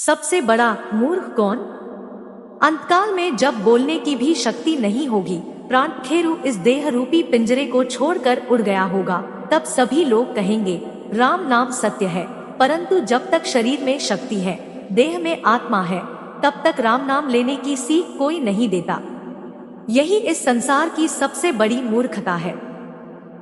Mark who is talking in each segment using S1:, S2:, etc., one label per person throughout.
S1: सबसे बड़ा मूर्ख कौन? अंतकाल में जब बोलने की भी शक्ति नहीं होगी, प्राणखेरु इस देह रूपी पिंजरे को छोड़कर उड़ गया होगा, तब सभी लोग कहेंगे राम नाम सत्य है। परंतु जब तक शरीर में शक्ति है, देह में आत्मा है, तब तक राम नाम लेने की सीख कोई नहीं देता। यही इस संसार की सबसे बड़ी मूर्खता है।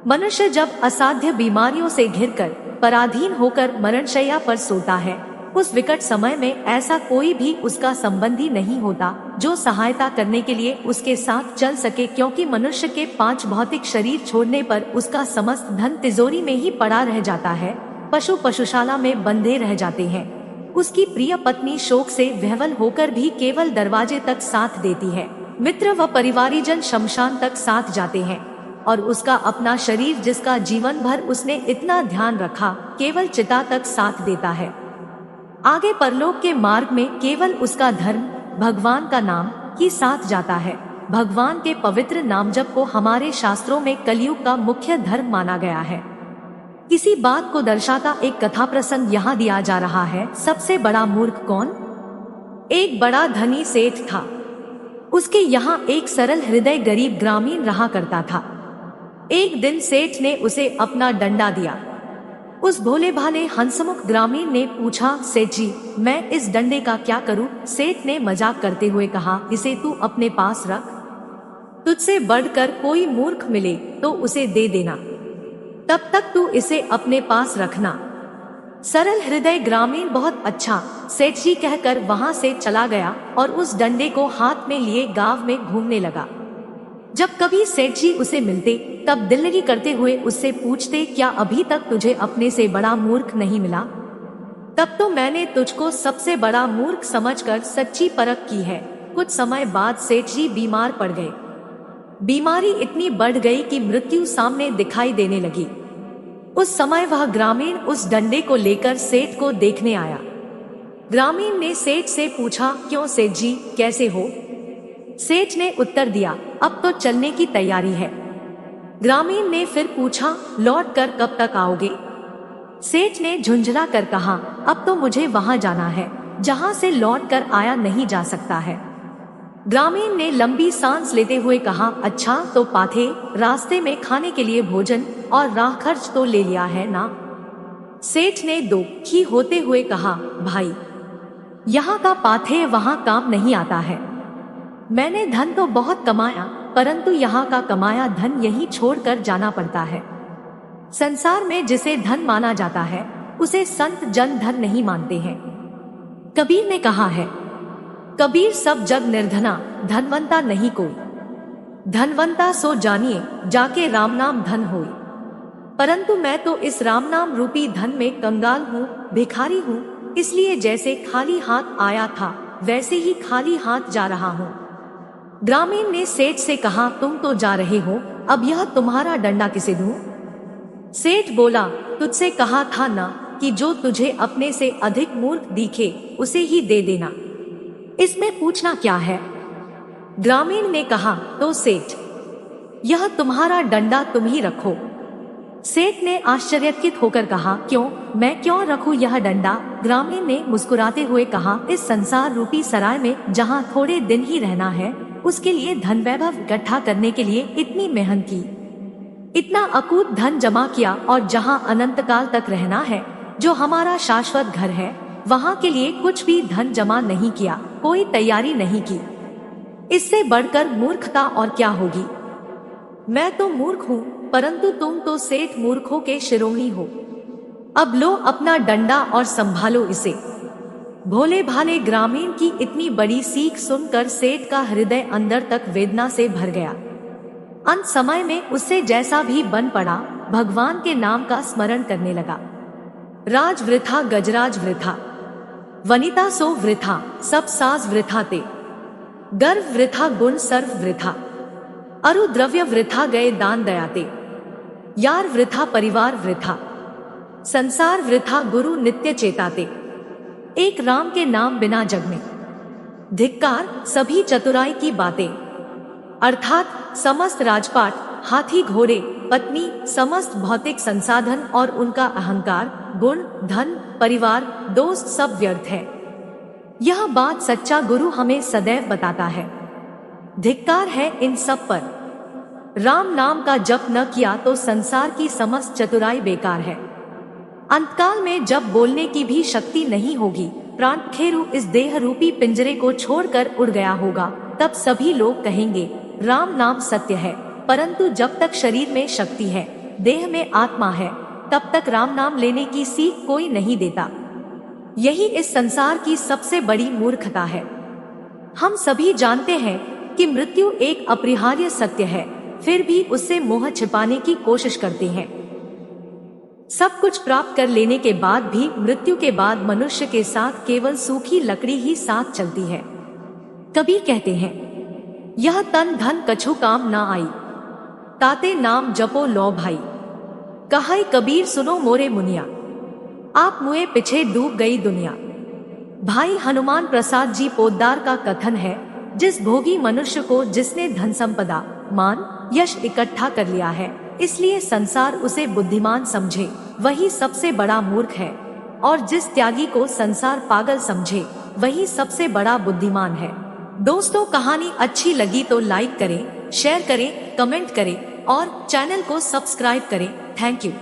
S1: मनुष्य जब असाध्य बीमारियों से घिरकर पराधीन होकर मरणशैया पर सोता है, उस विकट समय में ऐसा कोई भी उसका संबंधी नहीं होता जो सहायता करने के लिए उसके साथ चल सके, क्योंकि मनुष्य के 5 भौतिक शरीर छोड़ने पर उसका समस्त धन तिजोरी में ही पड़ा रह जाता है। पशु पशुशाला में बंधे रह जाते हैं। उसकी प्रिय पत्नी शोक से विह्वल होकर भी केवल दरवाजे तक साथ देती है। मित्र व परिवारीजन शमशान तक साथ जाते हैं, और उसका अपना शरीर जिसका जीवन भर उसने इतना ध्यान रखा, केवल चिता तक साथ देता है। आगे परलोक के मार्ग में केवल उसका धर्म, भगवान का नाम ही साथ जाता है। भगवान के पवित्र नाम जप को हमारे शास्त्रों में कलयुग का मुख्य धर्म माना गया है। इसी बात को दर्शाता एक कथा प्रसंग यहाँ दिया जा रहा है। सबसे बड़ा मूर्ख कौन? एक बड़ा धनी सेठ था। उसके यहाँ एक सरल हृदय गरीब ग्रामीण रहा करता था। एक दिन सेठ ने उसे अपना डंडा दिया। उस भोले भाले हंसमुख ग्रामीण ने पूछा, सेठ जी, मैं इस डंडे का क्या करूं? सेठ ने मजाक करते हुए कहा, इसे तू अपने पास रख। तुझसे बढ़कर कोई मूर्ख मिले तो उसे दे देना, तब तक तू इसे अपने पास रखना। सरल हृदय ग्रामीण बहुत अच्छा सेठ जी कहकर वहां से चला गया और उस डंडे को हाथ में लिए गांव में घूमने लगा। जब कभी सेठ जी उसे मिलते, तब दिल्लगी करते हुए उससे पूछते, क्या अभी तक तुझे अपने से बड़ा मूर्ख नहीं मिला? तब तो मैंने तुझको सबसे बड़ा मूर्ख समझकर सच्ची परख की है। कुछ समय बाद सेठ जी बीमार पड़ गए। बीमारी इतनी बढ़ गई कि मृत्यु सामने दिखाई देने लगी। उस समय वह ग्रामीण उस डंडे को लेकर सेठ को देखने आया। ग्रामीण ने सेठ से पूछा, क्यों सेठ जी, कैसे हो? सेठ ने उत्तर दिया, अब तो चलने की तैयारी है। ग्रामीण ने फिर पूछा, लौट कर कब तक आओगे? सेठ ने झुंझला कर कहा, अब तो मुझे वहां जाना है जहां से लौट कर आया नहीं जा सकता है। ग्रामीण ने लंबी सांस लेते हुए कहा, अच्छा तो पाथे, रास्ते में खाने के लिए भोजन और राह खर्च तो ले लिया है ना? सेठ ने दुखी होते हुए कहा, भाई, यहाँ का पाथे वहां काम नहीं आता है। मैंने धन तो बहुत कमाया, परंतु यहाँ का कमाया धन यहीं छोड़कर जाना पड़ता है। संसार में जिसे धन माना जाता है, उसे संत जन धन नहीं मानते हैं। कबीर ने कहा है, कबीर सब जग निर्धना, धनवंता नहीं कोई। धनवंता सो जानिए, जाके राम नाम धन होई। परंतु मैं तो इस राम नाम रूपी धन में कंगाल हूँ, भिखारी हूँ, इसलिए जैसे खाली हाथ आया था वैसे ही खाली हाथ जा रहा हूँ। ग्रामीण ने सेठ से कहा, तुम तो जा रहे हो, अब यह तुम्हारा डंडा किसे दूं? सेठ बोला, तुझसे कहा था ना कि जो तुझे अपने से अधिक मूर्ख दिखे उसे ही दे देना, इसमें पूछना क्या है? ग्रामीण ने कहा, तो सेठ, यह तुम्हारा डंडा तुम ही रखो। सेठ ने आश्चर्यचकित होकर कहा, क्यों, मैं क्यों रखूं यह डंडा? ग्रामीण ने मुस्कुराते हुए कहा, इस संसार रूपी सराय में जहां थोड़े दिन ही रहना है, उसके लिए धन वैभव इकट्ठा करने के लिए इतनी मेहनत की, इतना अकूत धन जमा किया, और जहां अनंत काल तक रहना है, जो हमारा शाश्वत घर है, वहां के लिए कुछ भी धन जमा नहीं किया, कोई तैयारी नहीं की। इससे बढ़कर मूर्खता और क्या होगी? मैं तो मूर्ख हूँ, परंतु तुम तो सेठ मूर्खों के शिरोमणि हो। अब लो अपना डंडा और संभालो इसे। भोले भाले ग्रामीण की इतनी बड़ी सीख सुनकर सेठ का हृदय अंदर तक वेदना से भर गया। अंत समय में उससे जैसा भी बन पड़ा, भगवान के नाम का स्मरण करने लगा। राज वृथा गजराज वृथा, वनिता सो वृथा, सब साज वृथा ते, गर्व वृथा गुण सर्व वृथा, अरु द्रव्य वृथा गए दान दयाते, यार वृथा परिवार वृथा, संसार वृथा गुरु नित्य चेताते, एक राम के नाम बिना जग में, धिक्कार सभी चतुराई की बातें, अर्थात समस्त राजपाट, हाथी घोड़े, पत्नी, समस्त भौतिक संसाधन और उनका अहंकार, गुण, धन, परिवार, दोस्त सब व्यर्थ है। यह बात सच्चा गुरु हमें सदैव बताता है। धिक्कार है इन सब पर। राम नाम का जप न किया तो संसार की समस्त चतुराई बेकार है। अंतकाल में जब बोलने की भी शक्ति नहीं होगी, प्राण खेरू इस देह रूपी पिंजरे को छोड़कर उड़ गया होगा, तब सभी लोग कहेंगे राम नाम सत्य है। परंतु जब तक शरीर में शक्ति है, देह में आत्मा है, तब तक राम नाम लेने की सीख कोई नहीं देता। यही इस संसार की सबसे बड़ी मूर्खता है। हम सभी जानते हैं कि मृत्यु एक अपरिहार्य सत्य है, फिर भी उससे मोह छिपाने की कोशिश करते हैं। सब कुछ प्राप्त कर लेने के बाद भी मृत्यु के बाद मनुष्य के साथ केवल सूखी लकड़ी ही साथ चलती है। कबीर कहते हैं, यह तन धन कछु काम ना आई, ताते नाम जपो लो भाई। कहाई कबीर सुनो मोरे मुनिया, आप मुए पीछे डूब गई दुनिया। भाई हनुमान प्रसाद जी पोद्दार का कथन है, जिस भोगी मनुष्य को जिसने धन संपदा, मान, यश इकट्ठा कर लिया है, इसलिए संसार उसे बुद्धिमान समझे, वही सबसे बड़ा मूर्ख है। और जिस त्यागी को संसार पागल समझे, वही सबसे बड़ा बुद्धिमान है। दोस्तों, कहानी अच्छी लगी तो लाइक करें, शेयर करें, कमेंट करें और चैनल को सब्सक्राइब करें। Thank you.